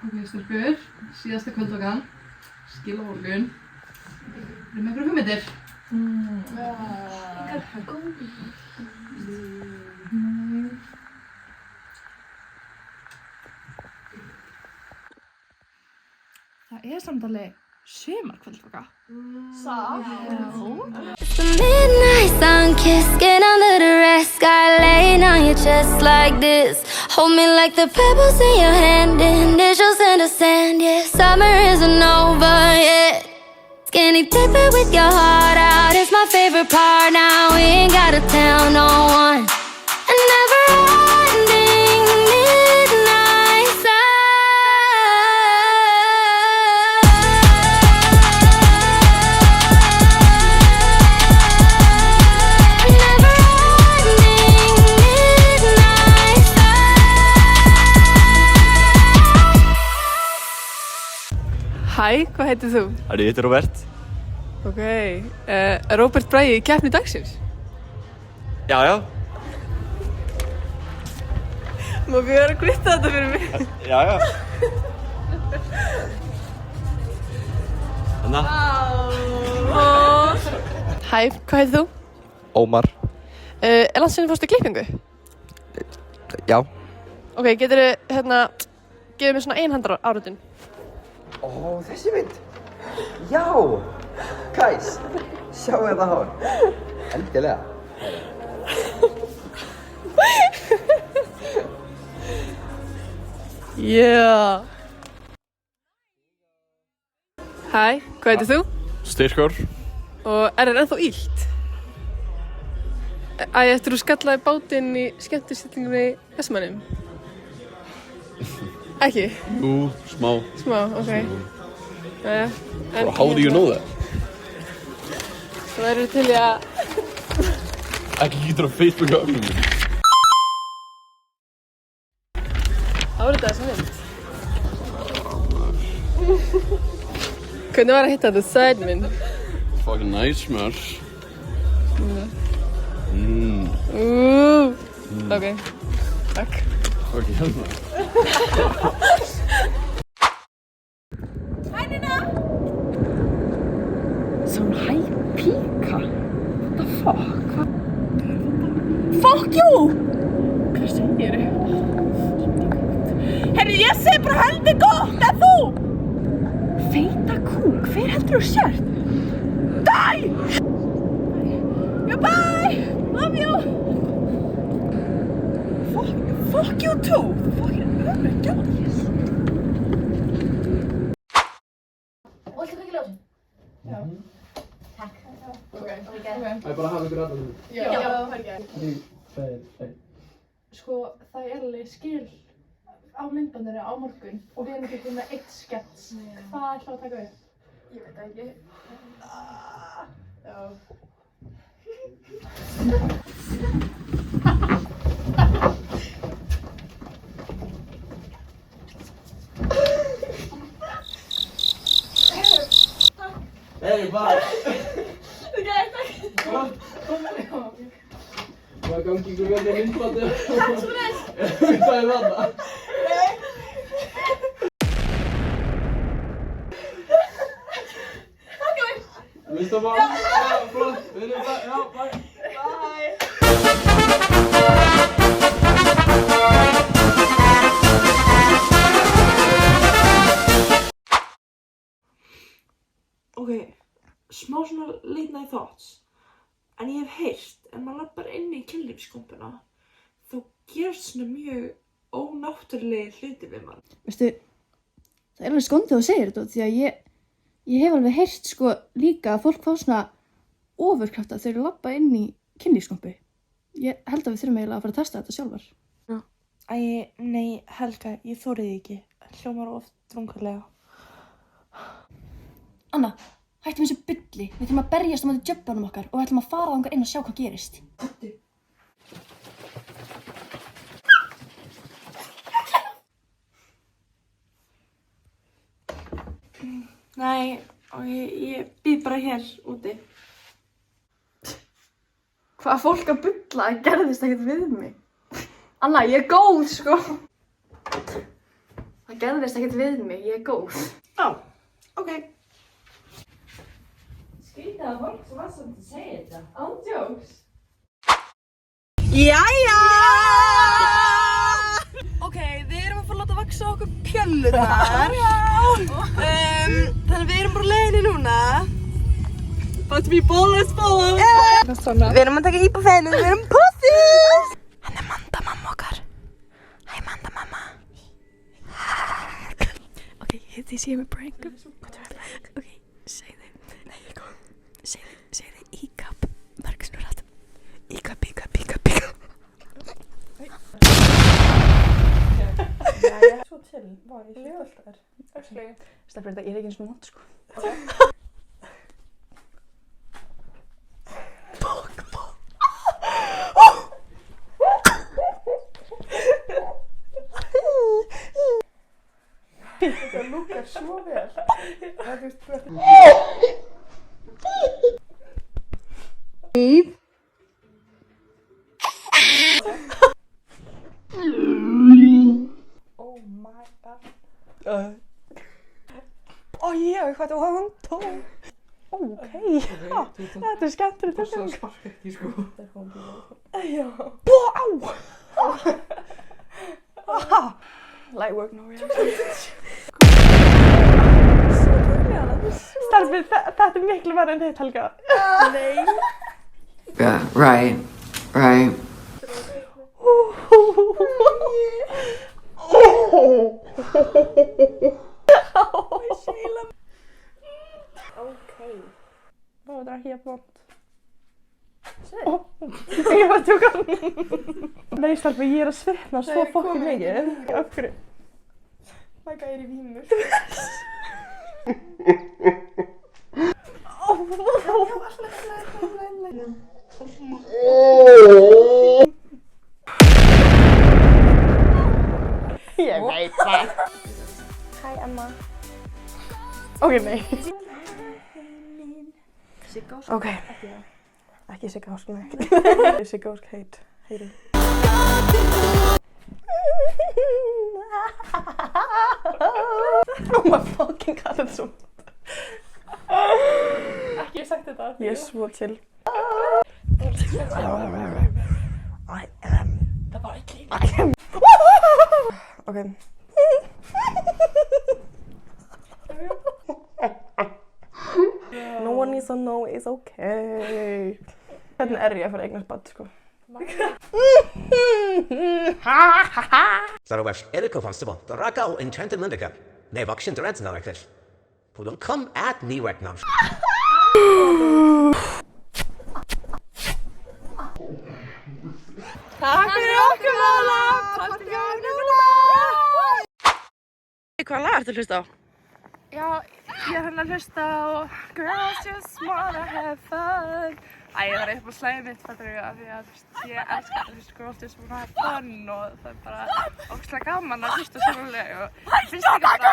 Ok, stelpur, síðasta kvöldvakan, skil á morgun. Erum með einhverjum hugmyndir? Það samt alveg sumarkvöldvaka. It's the midnight sun kissing under the red sky, laying on your chest like this. Hold me like the pebbles in your hand, initials in the sand. Yeah, summer isn't over yet. Skinny dipping with your heart out is my favorite part. Now we ain't gotta tell no one. And never-ending midnight sun. Hæ, hvað heitir þú? Ég heiti Robert. Ok, Róbert Bragi í keppni dagsins. Já. Má við vera að gritta þetta fyrir mig? Já. Þannig. Hæ, hvað heitir þú? Ómar. Langt síðan fórstu klippingu? Já. Ok, geturðu, gefið mér svona einhandar áritun? Ó, þessi mynd! Já! Guys, sjáu þetta hár. Endilega. Yeah! Hæ, hvað heitir þú? Styrkur. Og þér ennþá illt? Eftir þú skallaði bátinn í skemmtistillingunni í Vestmannum? Ekki? Jú, smá. Smá, ok. Jæja. How do you know that? Svo verður til í að... Ekki getur á Facebook á öllum. Þá er þetta þessi mynd. Hvernig var að hitta þetta Sidemen? Fucking nice, maður. Ok, takk. Ok, hérna. Svona hæ píka? What the fuck? Hvað? Fuck you! Hvað segir þau? Herri, ég segi bara heldur gott, en þú? Feita kúk, hver heldur þú sért? Die! Goodbye! Love you! Fuck you too! Fucking ömurgjörn! Og viltu kveikja ljósin? Já. Takk. Ok. Það bara hafa ykkur aðeins. Já, það er ekki. 3, 2, 1. Sko, það er alveg skil á myndbandinu á morgun og við erum ekki komið með eitt skets. Hvað ætlaðu að taka upp? Ég veit það ekki. Já. Hei, bara! Ok, takk. Hvað gangi ykkur vel í myndbandu? Takk svo næst. Hvað er þarna? Vistu bara? Já, flott. Við erum það. Já, bye. Ok, smá svona late night thoughts. En ég hef heyrt, ef maður lappar inn í kynlífskompuna, þá gerst svona mjög ónáttúrulega hluti við mann. Veistu, það er alveg skondið að þú segir þetta því að ég hef alveg heyrt sko líka að fólk fá svona ofurkrafta þegar þeir labba inn í kynlífskompu. Ég held að við þurfum eiginlega að fara að testa þetta sjálfar. Æ, nei, Helga, ég þóriði ekki. Hljómar oft drungalega. Anna, hættum þessu bulli. Við þurfum að berjast á móti djöflunum okkar og við ætlum að fara þangað inn og sjá hvað gerist. Nei, og ég býð bara hér úti. Hvað fólk að bulla gerðist ekkert við mig. Anna, ég er góð, sko. Það Það gerðist ekkert við mig, ég er góð. Ó, ok. Skrítið að fólk sem var svolítið að segja þetta. Ándjóks. Jæja! Ok, við erum að fara að láta vaksa okkur pjöllunar. Þannig við erum bara á leiðinni núna. About to be ballers. Við erum að taka íbúfennu, við erum pussies. Hann er Manda mamma okkar. Hæ Manda mamma. Ok, þið séum við prankum. Ok, segðu. Nei, ég kom. Segðu íkapp. Mörgsnurrat. Íkapp. Svo chill, var ég hljóðast þær. Actually, stefnir þetta, ég er ekki eins og mót, sko. Þetta lúkar svo vel. Oh my god. Ég hvað þú hann tó. Ok, þetta er skemmtilegt. Þú svo sparka ekki sko. Já. Á! Light work, no reaction. Starfið, þetta er miklu verið en hitt, Helga. Nei. Yeah, right. Ok. Hvað var ekki jafn vont? Ég var að tjóka. Nei, Starfið, ég er að svitna svo fokkin mikið. Af hverju? Mæka er í vínur. Ég veit það. Hæ, Emma. Ok, nei. Sigga Ósk. Ok. Ekki Sigga Ósk, nei. Sigga Ósk heitir. Oh my fucking god, þetta er svo. Ekki ég sagt þetta. Ég er svo chill. Það var ekki. Ok. No one needs to know, it's okay. Hvernig er ég að fara að eignast barn, sko? Zara well Erico Constable, the Raka in Trenton Mundica. They have auction to rent like this. Who don't come at me right now. Takk fyrir okkur, Lola! Takk fyrir okkur, Lola! Hvað lag ertu að hlusta á? Já, ég er að hlusta á Girls Just Wanna Have Fun. Æ, ég var upp á slæðið mitt, fattur ég, af því að ég elska að hlusta Girls Just Wanna Have Fun og það er bara ógeðslega gaman að hlusta svona lög og ég finnst líka bara